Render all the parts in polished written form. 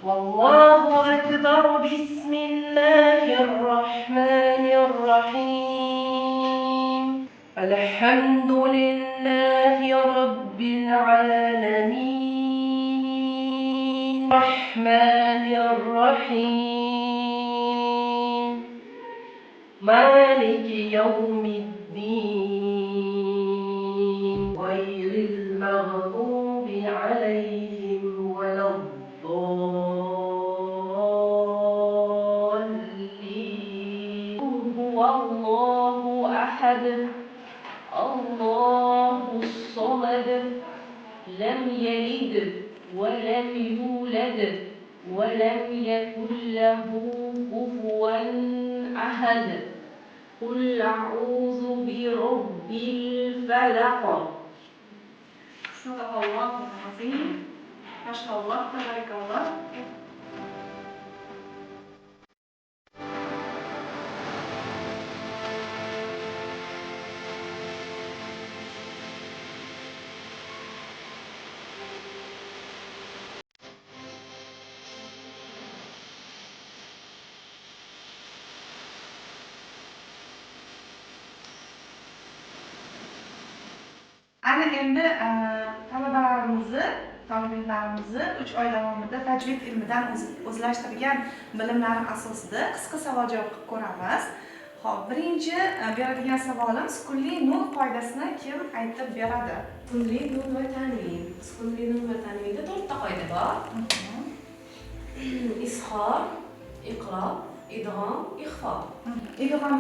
والله أكبر. بسم الله الرحمن الرحيم. الحمد لله رب العالمين الرحمن الرحيم مالك يوم الدين غير المغضوب عليهم ولا الضالين. هو الله أحد الله الصمد لم يلد ولم يولد ولم يكن له كفوا أحد. قل أعوذ برب الفلق. صدق الله العظيم. ما شاء الله تبارك الله. Ana endi talabalarimizni 3 oy davomida tajvid ilmidan o'zlashtirgan bilimlari asosida qisqa savol javob qilib ko'ramiz. Xo'p, birinchi beradigan savolim sukunli nun qoidasini kim aytib beradi? Sukunli nun va tanvin. Sukunli nun va tanvinda 4 ta qoida bor. Izhor, iqrob, idg'om, ixfo. Idg'om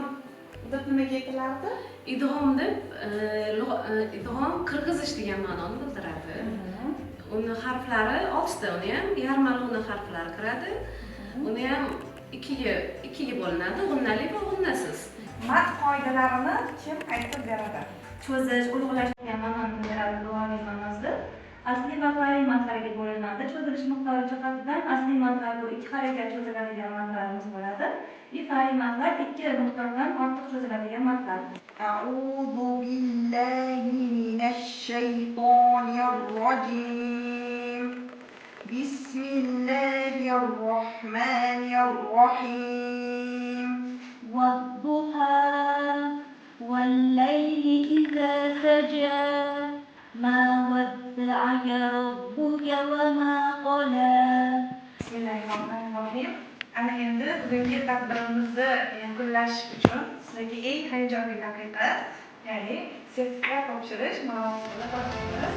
deb nimaga aytilardi? Idg'om deb idg'om kirgizish degan ma'noni bildiradi. Uni harflari 6 ta, uni ham yarmalug'ni harflari kiradi. Uni ham ikkiga bo'linadi, g'unnali va g'unnasiz. Mat qoidalarini kim aytib beradi? Cho'zish, ulug'lash degan ma'noni bildiradi duoviy ma'nosida. Asli va far'iy matlarga bo'linadi. Cho'zilish miqdori jihatidan asli matlar bu 2 harakat cho'ziladigan matlarimiz bo'ladi. Far'iy matlar 2 miqdordan ortiq cho'ziladigan matlar. A'udhu billahi minash shaytonir rojim. Bismillahirrahmanirrahim. والضحى والليل إذا سجى ما ودعك ربك وما قلى. Bismillahirrahmanirrahim. Ana endi bugungi tadbirimizni yakunlash uchun sizlarga eng hayajonli daqiqa, ya'ni sertifikat topshirish marosimiga boshlaymiz.